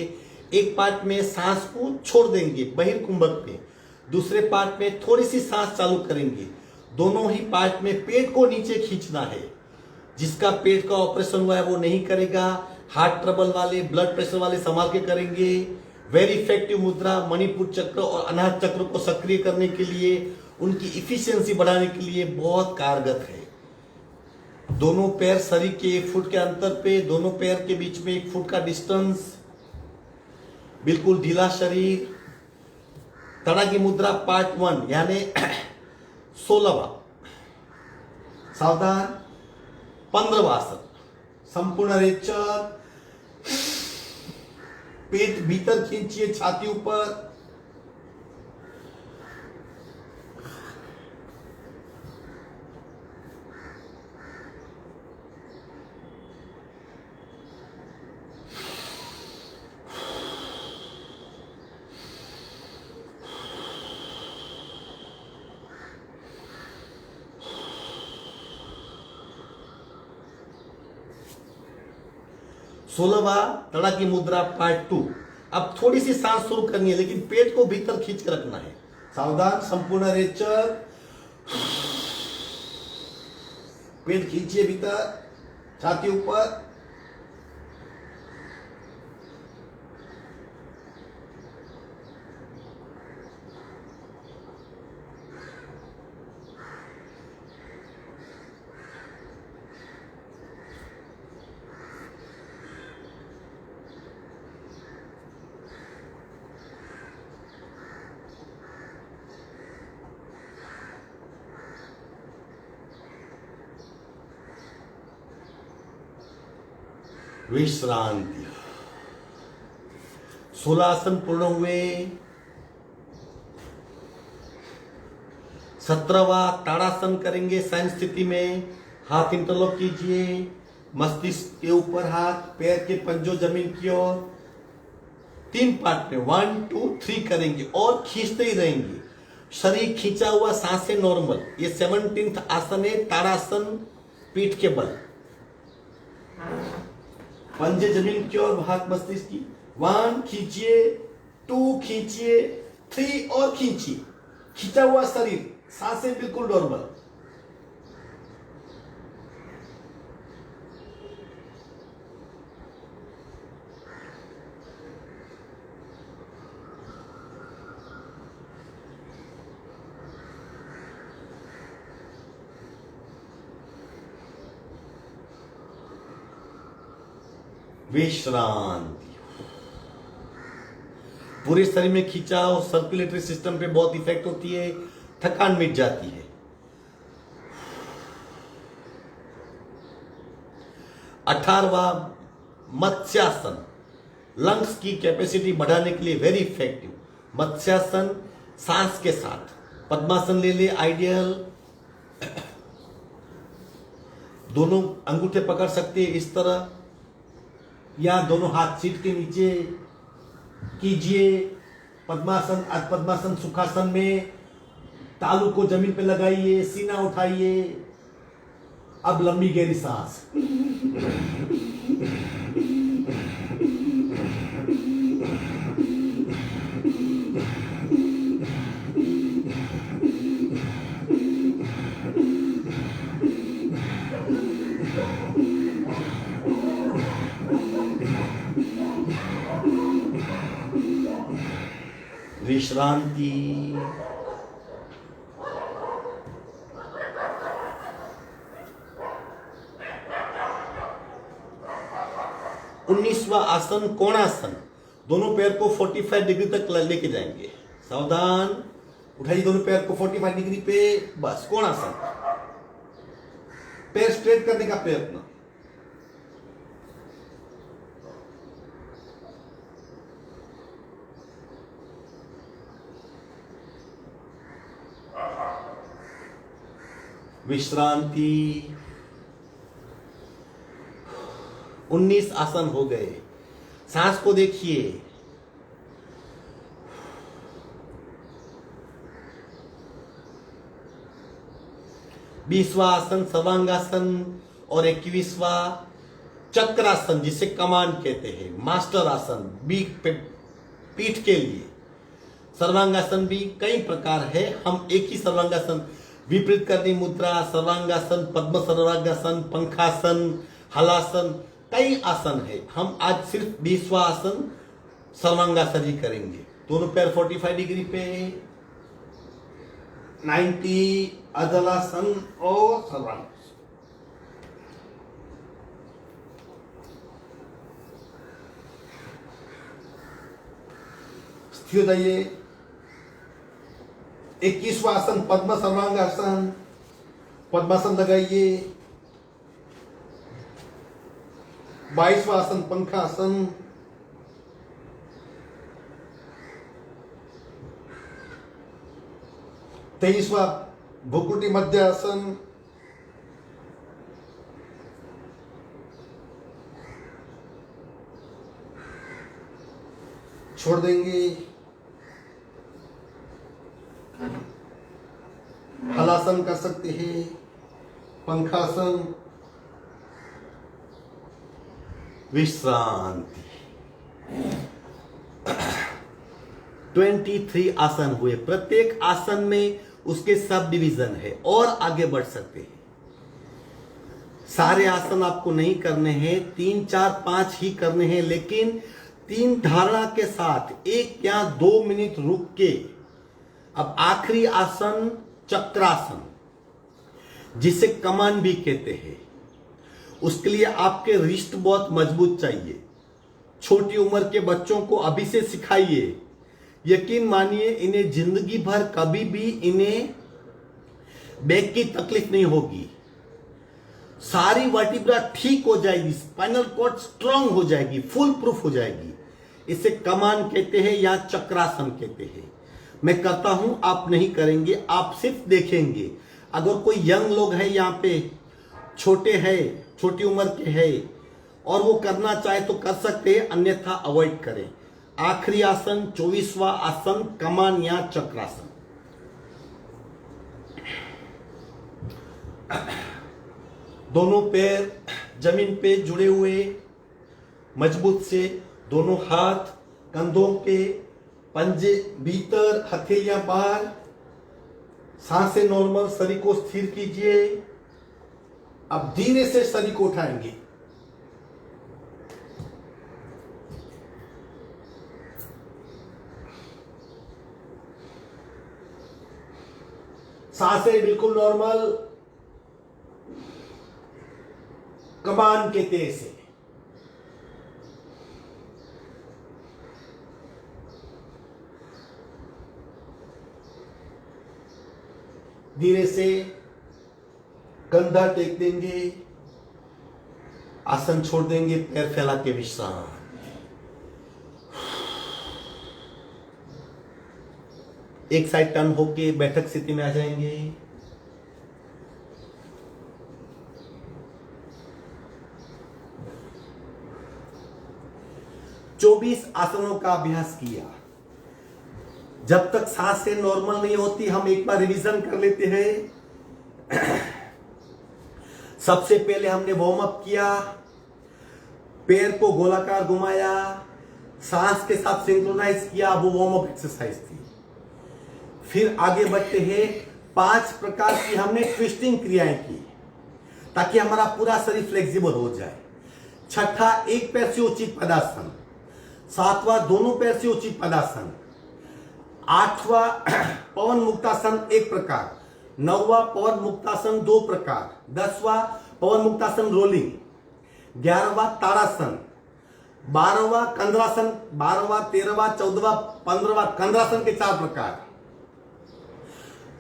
एक पार्ट में सांस को छोड़ देंगे बहिर्कुंभक पे, दूसरे पार्ट में थोड़ी सी सांस चालू करेंगे। दोनों ही पार्ट में पेट को नीचे खींचना है। जिसका पेट का ऑपरेशन हुआ है वो नहीं करेगा। हार्ट ट्रबल वाले, ब्लड प्रेशर वाले संभाल के करेंगे। वेरी इफेक्टिव मुद्रा, मणिपुर चक्र और अनाहत चक्र को सक्रिय करने के लिए, उनकी इफिशियंसी बढ़ाने के लिए बहुत कारगर है। दोनों पैर शरीर के 1 फुट के अंतर पे, दोनों पैर के बीच में 1 फुट का डिस्टेंस, बिल्कुल ढीला शरीर। तड़ागी मुद्रा पार्ट 1 यानी 16वां। सावधान। 15वां आसन संपूर्ण रेचक। पेट भीतर खींचिए, छाती ऊपर, 16वां तड़ा की मुद्रा पार्ट 2। अब थोड़ी सी सांस शुरू करनी है, लेकिन पेट को भीतर खींच कर रखना है। सावधान, संपूर्ण रेचक, पेट खींचिए भीतर, छाती ऊपर। विश्रांति। 16 आसन पूर्ण हुए। 17वां ताड़ासन करेंगे शयन स्थिति में। हाथ इंटरलॉक कीजिए, मस्तिष्क के ऊपर हाथ, पैर के पंजों जमीन की ओर। 3 पार्ट में 1 2 3 करेंगे और खींचते ही रहेंगे। शरीर खींचा हुआ, सांसें नॉर्मल। ये 17th आसन है, ताड़ासन, पीठ के बल। पंजे जमीन की ओर, हाथ मस्तिष्क की। 1 खींचिए, 2 खींचिए, 3 और खींचिए। खींचा हुआ शरीर, सांसें बिल्कुल नॉर्मल। विश्रांति। पूरे शरीर में खिंचाव, सर्कुलेटरी सिस्टम पे बहुत इफेक्ट होती है, थकान मिट जाती है। 18वां मत्स्यासन, लंग्स की कैपेसिटी बढ़ाने के लिए वेरी इफेक्टिव। मत्स्यासन सांस के साथ। पद्मासन ले ले, आइडियल। दोनों अंगूठे पकड़ सकते हैं इस तरह, या दोनों हाथ सीट के नीचे कीजिए। पद्मासन, आज पद्मासन सुखासन में तालू को जमीन पे लगाइए, सीना उठाइए। अब लंबी गहरी सांस। विश्रांति। 19वां आसन कोणासन। दोनों पैर को 45 डिग्री तक लेके जाएंगे। सावधान, उठाइए दोनों पैर को 45 डिग्री पे, बस कोणासन। पैर स्ट्रेट करने का प्रयत्न। विश्रांति। 19 आसन हो गए। सांस को देखिए। बीसवां आसन सर्वांगासन और 21वां चक्रासन, जिसे कमान कहते हैं, मास्टर आसन, पीठ के लिए। सर्वांगासन भी कई प्रकार है, हम एक ही सर्वांगासन, विपरीत करनी मुद्रा, सर्वांगासन, पद्म सर्वांगासन, पंखासन, हलासन, कई आसन है। हम आज सिर्फ 20वां आसन सर्वांगासन ही करेंगे। दोनों पैर 45 डिग्री पे, 90 अधलासन और सर्वांगासन। स्थिर हो जाइए। 21वां आसन पद्म सर्वांगासन, पद्मासन लगाइए। 22वां आसन पंखासन। 23वां भुकुटी मध्य आसन। छोड़ देंगे। हलासन कर सकते हैं, पंखासन। विश्रांति। 23 आसन हुए। प्रत्येक आसन में उसके सब डिवीजन है और आगे बढ़ सकते हैं। सारे आसन आपको नहीं करने हैं, 3 4 5 ही करने हैं, लेकिन 3 धारणा के साथ 1 या 2 मिनट रुक के अब आखिरी आसन चक्रासन, जिसे कमान भी कहते हैं, उसके लिए आपके रिस्ट बहुत मजबूत चाहिए। छोटी उम्र के बच्चों को अभी से सिखाइए, यकीन मानिए इन्हें जिंदगी भर कभी भी इन्हें बैक की तकलीफ नहीं होगी। सारी वर्टिब्रा ठीक हो जाएगी, स्पाइनल कॉर्ड स्ट्रांग हो जाएगी, फुल प्रूफ हो जाएगी। इसे कमान कहते हैं या चक्रासन कहते हैं। मैं करता हूं, आप नहीं करेंगे, आप सिर्फ देखेंगे। अगर कोई यंग लोग है यहाँ पे, छोटे है, छोटी उम्र के है और वो करना चाहे तो कर सकते हैं, अन्यथा अवॉइड करें। आखिरी आसन 24वां आसन कमान या चक्रासन। दोनों पैर जमीन पे जुड़े हुए मजबूत से, दोनों हाथ कंधों के, पंजे भीतर, हथेलियां बाहर, सांसें नॉर्मल, शरीर को स्थिर कीजिए। अब धीरे से शरीर को उठाएंगे। सांसें बिल्कुल नॉर्मल, कमान के तेज से। धीरे से कंधा टेक देंगे, आसन छोड़ देंगे, पैर फैला के विश्राम। एक साइड टर्न होके बैठक स्थिति में आ जाएंगे। चौबीस आसनों का अभ्यास किया। जब तक सांसें नॉर्मल नहीं होती, हम एक बार रिवीजन कर लेते हैं। सबसे पहले हमने वार्म अप किया, पैर को गोलाकार घुमाया, सांस के साथ सिंक्रोनाइज किया, वो वार्म अप एक्सरसाइज थी। फिर आगे बढ़ते हैं, 5 प्रकार की हमने ट्विस्टिंग क्रियाएं की ताकि हमारा पूरा शरीर फ्लेक्सिबल हो जाए। छठा, एक पैर से उचित पदासन। 7वां, दोनों पैर से उचित पदासन। 8वां, पवन मुक्तासन 1 प्रकार। 9वां, पवन मुक्तासन 2 प्रकार। 10वां, पवन मुक्तासन रोलिंग। 11वां, ताड़ासन। 12वां, कंद्रासन। 12वां, 13वां, 14वां, 15वां कंद्रासन के 4 प्रकार।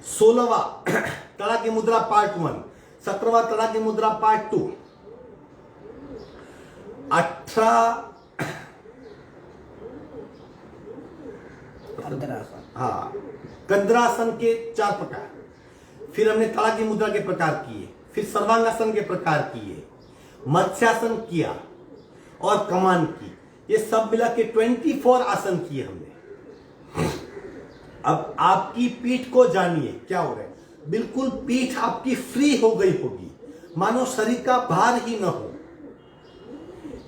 16वां, तड़ा की मुद्रा पार्ट 1। 17वां, तड़ा की मुद्रा पार्ट 2। 18 हाँ, कंद्रासन के 4 प्रकार। फिर हमने तड़ा की मुद्रा के प्रकार किए, फिर सर्वांगासन के प्रकार किए, मत्स्यासन किया और कमान की। ये सब मिला के 24 आसन किए हमने। अब आपकी पीठ को जानिए क्या हो रहा है। बिल्कुल पीठ आपकी फ्री हो गई होगी, मानो शरीर का भार ही न हो।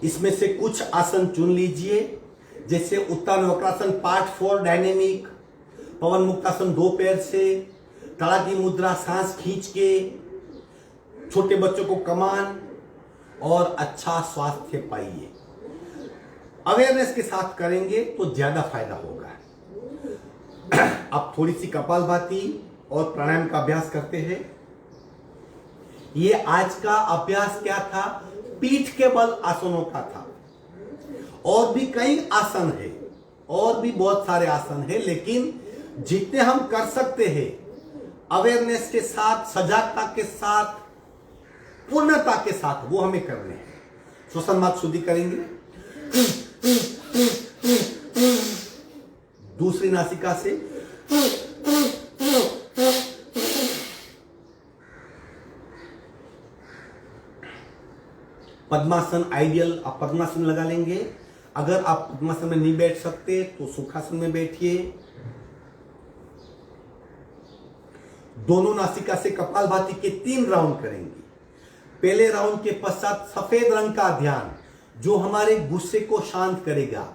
इसमें से कुछ आसन चुन लीजिए, जैसे उत्तान वक्रासन पार्ट 4 डायनेमिक, पवन मुक्तासन 2 पैर से, तड़ा की मुद्रा सांस खींच के, छोटे बच्चों को कमान, और अच्छा स्वास्थ्य पाइए। अवेयरनेस के साथ करेंगे तो ज्यादा फायदा होगा। अब थोड़ी सी कपालभाति और प्राणायाम का अभ्यास करते हैं। ये आज का अभ्यास क्या था? पीठ के बल आसनों का था। और भी कई आसन है, और भी बहुत सारे आसन है, लेकिन जितने हम कर सकते हैं अवेयरनेस के साथ, सजागता के साथ, पूर्णता के साथ, वो हमें करने हैं। श्वसन मार्ग शुद्धि करेंगे। दूसरी नासिका से पद्मासन आइडियल, आप पद्मासन लगा लेंगे। अगर आप पद्मासन में नहीं बैठ सकते तो सुखासन में बैठिए। दोनों नासिका से कपालभाति के 3 राउंड करेंगे। पहले राउंड के पश्चात सफेद रंग का ध्यान जो हमारे गुस्से को शांत करेगा।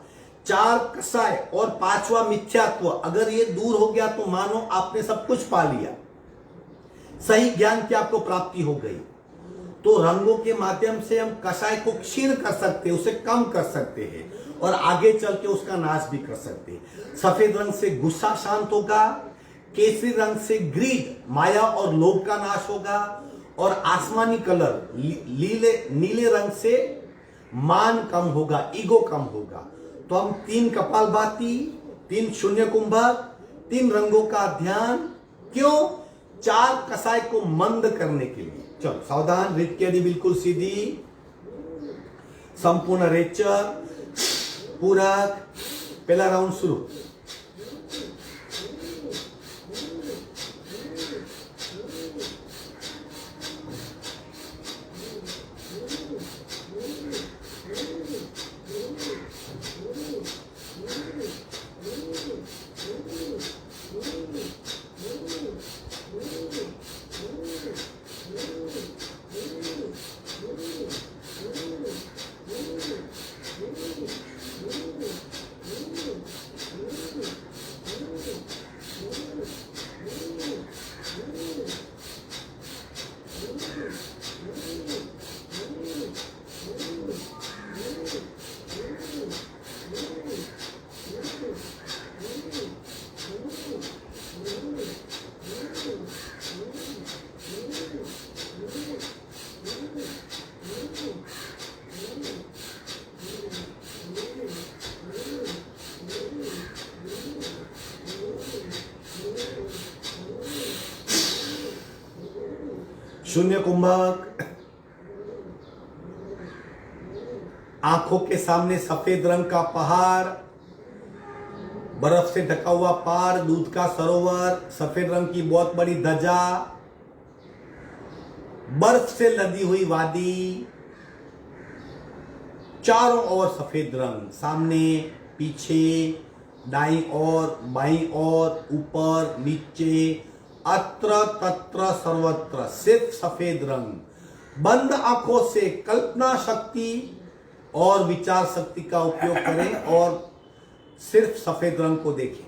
4 कसाय और 5वां मिथ्यात्व, अगर ये दूर हो गया तो मानो आपने सब कुछ पा लिया, सही ज्ञान की आपको प्राप्ति हो गई। तो रंगों के माध्यम से हम कसाय को क्षीण कर सकते हैं, उसे कम कर सकते हैं और आगे चल के उसका नाश भी कर सकते हैं। सफेद रंग से गुस्सा शांत होगा, केसरी रंग से ग्रीड, माया और लोभ का नाश होगा और आसमानी कलर नीले रंग से मान कम होगा, ईगो कम होगा। तो हम 3 कपालभाति, 3 शून्य कुंभक, 3 रंगों का ध्यान, क्यों? 4 कसाय को मंद करने के लिए। चलो सावधान, रीत की अड़ी बिल्कुल सीधी, संपूर्ण रेचक, पूरक, पहला राउंड शुरू। शून्य कुंभक, आंखों के सामने सफेद रंग का पहाड़, बर्फ से ढका हुआ पहाड़, दूध का सरोवर, सफेद रंग की बहुत बड़ी ध्वजा, बर्फ से लदी हुई वादी, चारों ओर सफेद रंग, सामने, पीछे, दाईं ओर, बाईं ओर, ऊपर, नीचे, अत्र तत्र सर्वत्र सिर्फ सफेद रंग। बंद आंखों से कल्पना शक्ति और विचार शक्ति का उपयोग करें और सिर्फ सफेद रंग को देखें।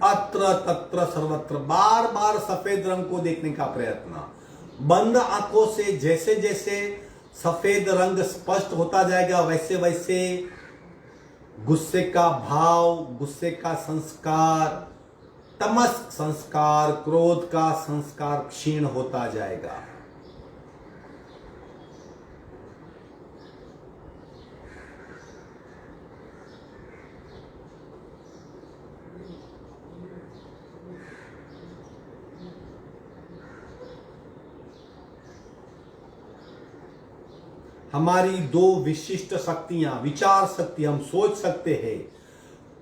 अत्र तत्र सर्वत्र, बार बार सफेद रंग को देखने का प्रयत्न। बंद आंखों से जैसे जैसे सफेद रंग स्पष्ट होता जाएगा वैसे वैसे गुस्से का भाव, गुस्से का संस्कार, तमस संस्कार, क्रोध का संस्कार क्षीण होता जाएगा। हमारी 2 विशिष्ट शक्तियां, विचार शक्ति हम सोच सकते हैं,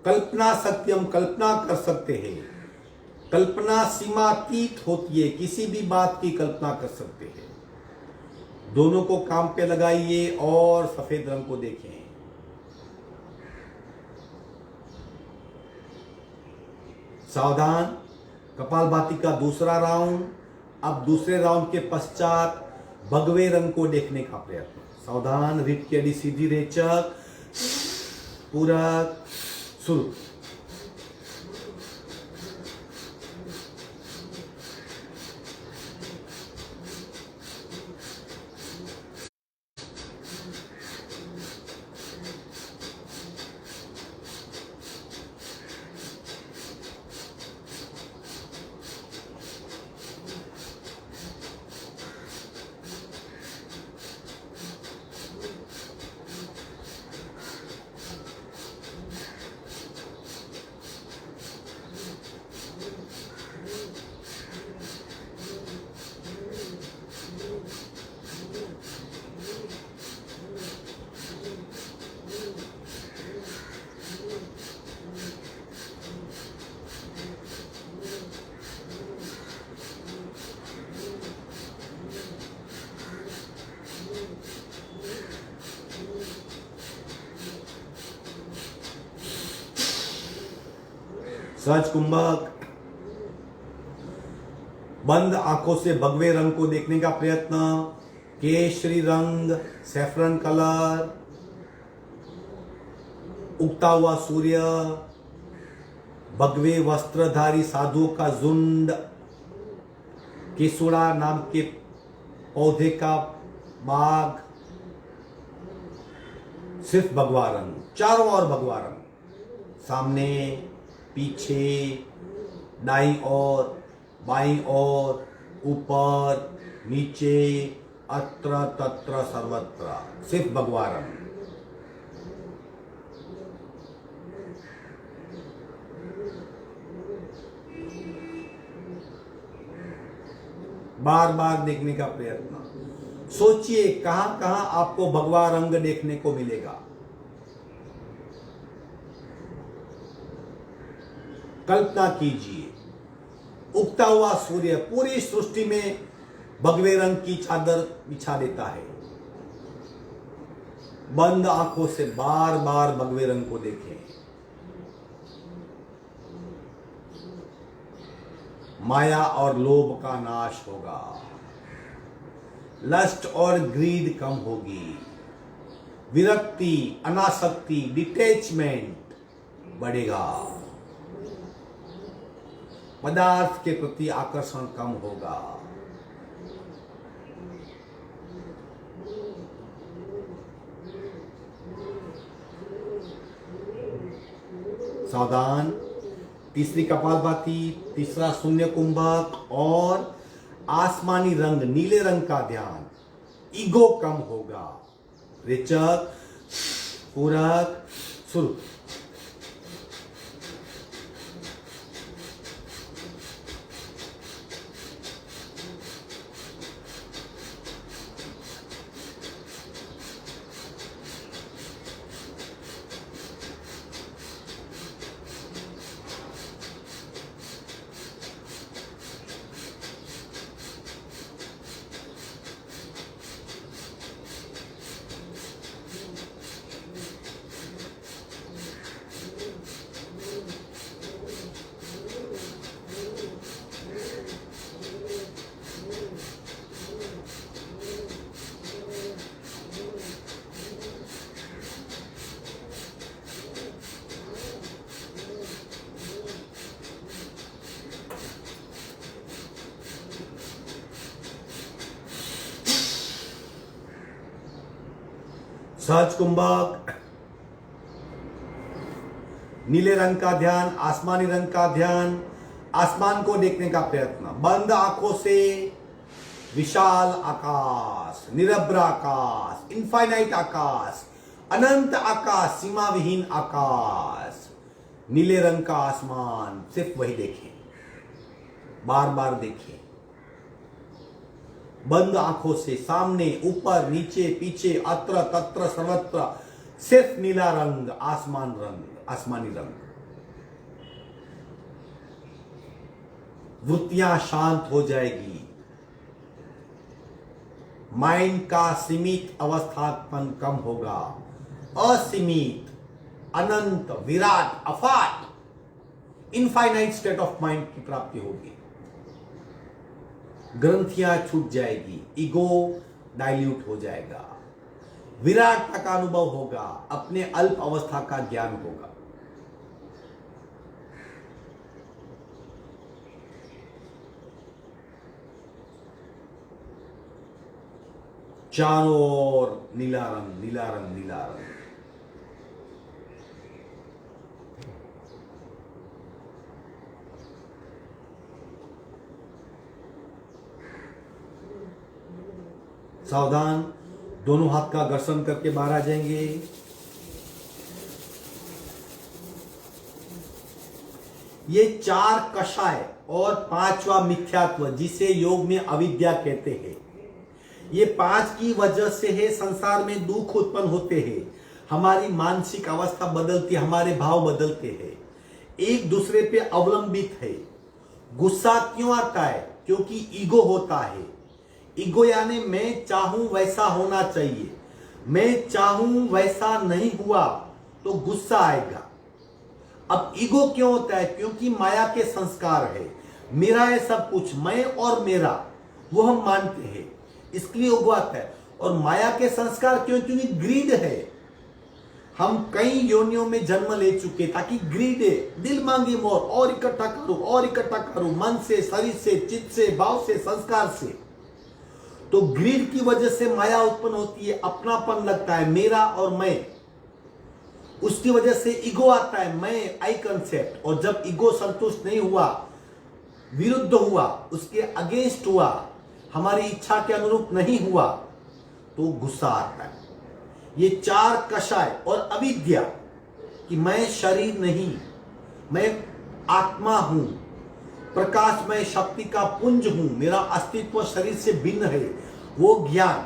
कल्पना शक्ति हम कल्पना कर सकते हैं। कल्पना सीमातीत होती है, किसी भी बात की कल्पना कर सकते हैं। दोनों को काम पे लगाइए और सफेद रंग को देखें। सावधान, कपालभाति का दूसरा राउंड। अब दूसरे राउंड के पश्चात भगवे रंग को देखने का प्रयत्न। सावधान, रीढ़ की हड्डी सीधी, रेचक, पूरक, शुरू। सहज कुंभक, बंद आंखों से भगवे रंग को देखने का प्रयत्न, केशरी रंग, सैफरन कलर, उगता हुआ सूर्य, भगवे वस्त्रधारी साधुओं का झुंड, केसुड़ा नाम के पौधे का बाग, सिर्फ भगवा रंग, चारों ओर भगवा रंग, सामने, पीछे, दाईं ओर, बाईं ओर, ऊपर, नीचे, अत्र तत्र सर्वत्र, सिर्फ भगवा रंग। बार बार देखने का प्रयत्न, सोचिए कहां कहां आपको भगवा रंग देखने को मिलेगा। कल्पना कीजिए, उगता हुआ सूर्य पूरी सृष्टि में भगवे रंग की चादर बिछा देता है। बंद आंखों से बार बार भगवे रंग को देखें। माया और लोभ का नाश होगा, लस्ट और ग्रीड कम होगी, विरक्ति, अनासक्ति, डिटैचमेंट बढ़ेगा, पदार्थ के प्रति आकर्षण कम होगा। सावधान, तीसरी कपालभाति, तीसरा शून्य कुंभक और आसमानी रंग नीले रंग का ध्यान, ईगो कम होगा। रेचक, पूरक, शुरू। सहज कुंभक, नीले रंग का ध्यान, आसमानी रंग का ध्यान, आसमान को देखने का प्रयत्न, बंद आंखों से विशाल आकाश, निरभ्र आकाश, इनफाइनाइट आकाश, अनंत आकाश, सीमा विहीन आकाश, नीले रंग का आसमान, सिर्फ वही देखें, बार बार देखें। बंद आंखों से सामने, ऊपर, नीचे, पीछे, अत्र तत्र सर्वत्र, सिर्फ नीला रंग, आसमान रंग, आसमानी रंग। वृत्तियां शांत हो जाएगी, माइंड का सीमित अवस्थापन कम होगा, असीमित, अनंत, विराट, अफाट, इनफाइनाइट स्टेट ऑफ माइंड की प्राप्ति होगी। ग्रंथियां छूट जाएगी, ईगो डाइल्यूट हो जाएगा, विराटता का अनुभव होगा, अपने अल्प अवस्था का ज्ञान होगा। चारों ओर नीला रंग, नीला रंग, नीला रंग। सावधान, दोनों हाथ का घर्षण करके बाहर आ जाएंगे। ये चार कषाय और पांचवा मिथ्यात्व, जिसे योग में अविद्या कहते हैं, ये पांच की वजह से है संसार में दुख उत्पन्न होते हैं, हमारी मानसिक अवस्था बदलती, हमारे भाव बदलते हैं, एक दूसरे पे अवलंबित है। गुस्सा क्यों आता है? क्योंकि ईगो होता है। ईगो यानी मैं चाहूं वैसा होना चाहिए, मैं चाहूं वैसा नहीं हुआ तो गुस्सा आएगा। अब ईगो क्यों होता है? क्योंकि माया के संस्कार है, मेरा है सब कुछ, मैं और मेरा, वो हम मानते हैं, इसलिए ईगो आता है। और माया के संस्कार क्यों? क्योंकि ग्रीड है। हम कई योनियों में जन्म ले चुके ताकि ग्रीड है, दिल मांगे मोर, और इकट्ठा करूं और इकट्ठा करूं, मन से, शरीर से, चित्त से, भाव से, संस्कार से। तो ग्रीड की वजह से माया उत्पन्न होती है, अपनापन लगता है, मेरा और मैं। उसकी वजह से ईगो आता है, मैं, आई कंसेप्ट। और जब ईगो संतुष्ट नहीं हुआ, विरुद्ध हुआ, उसके अगेंस्ट हुआ, हमारी इच्छा के अनुरूप नहीं हुआ, तो गुस्सा आता है। ये चार कषाय और अविद्या कि मैं शरीर नहीं, मैं आत्मा हूं, प्रकाशमय शक्ति का पुंज हूं, मेरा अस्तित्व शरीर से भिन्न है, वो ज्ञान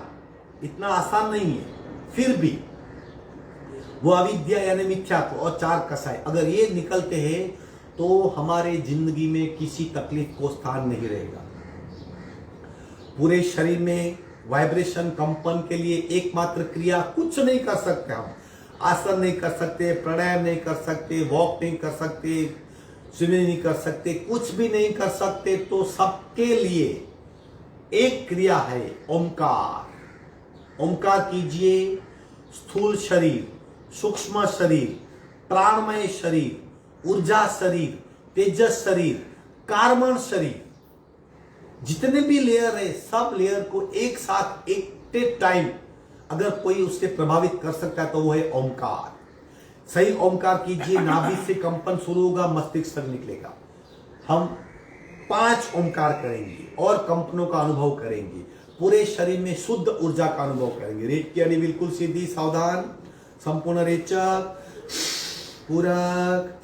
इतना आसान नहीं है। फिर भी वो अविद्या यानी मिथ्यात्व और चार कषाय अगर ये निकलते हैं तो हमारे जिंदगी में किसी तकलीफ को स्थान नहीं रहेगा। पूरे शरीर में वाइब्रेशन, कंपन के लिए एकमात्र क्रिया, कुछ नहीं कर सकते हम, आसन नहीं कर सकते, प्राणायाम नहीं कर सकते, वॉक नहीं कर सकते, स्विमिंग नहीं कर सकते, कुछ भी नहीं कर सकते, तो सबके लिए एक क्रिया है, ओंकार। ओंकार कीजिए। स्थूल शरीर, सूक्ष्म शरीर, प्राणमय शरीर, ऊर्जा शरीर, तेजस शरीर, कार्बन शरीर, जितने भी लेयर है, सब लेयर को एक साथ एक टाइम अगर कोई उससे प्रभावित कर सकता है तो वो है ओंकार। सही ओंकार कीजिए, नाभि से कंपन शुरू होगा, मस्तिष्क से निकलेगा। हम 5 ओंकार करेंगे और कंपनों का अनुभव करेंगे, पूरे शरीर में शुद्ध ऊर्जा का अनुभव करेंगे। रेट की अड़ी बिल्कुल सीधी, सावधान, संपूर्ण रेचक, पूरक।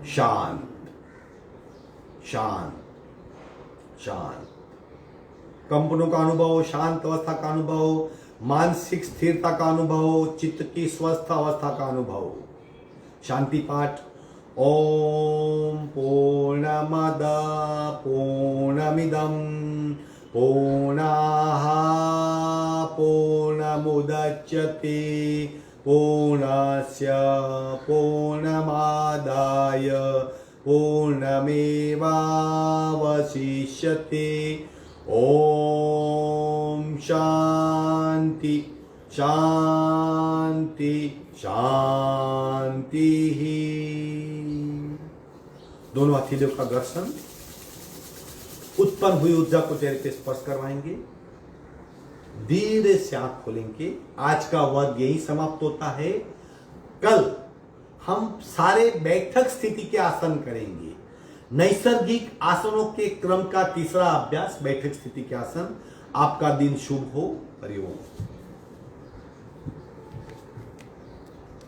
शांत, शांत, शांत। कंपनों का अनुभव, शांत अवस्था का अनुभव, मानसिक स्थिरता का अनुभव, चित्त की स्वस्थ अवस्था का अनुभव। शांति पाठ। ओम पूर्णमद पूर्णमिदं पूर्णाः पूर्णमुदच्यते पूर्णस्य पूर्णमादाय पूर्णमेवावशिष्यते। ओम शांति शांति शांति। दोनों हथेलियों का घर्षण, उत्पन्न हुई ऊर्जा को चेहरे पे स्पर्श करवाएंगे, धीरे से आंख खोलेंगे। आज का वर्ग यही समाप्त होता है। कल हम सारे बैठक स्थिति के आसन करेंगे। नैसर्गिक आसनों के क्रम का तीसरा अभ्यास बैठक स्थिति के आसन। आपका दिन शुभ हो। हरिओम।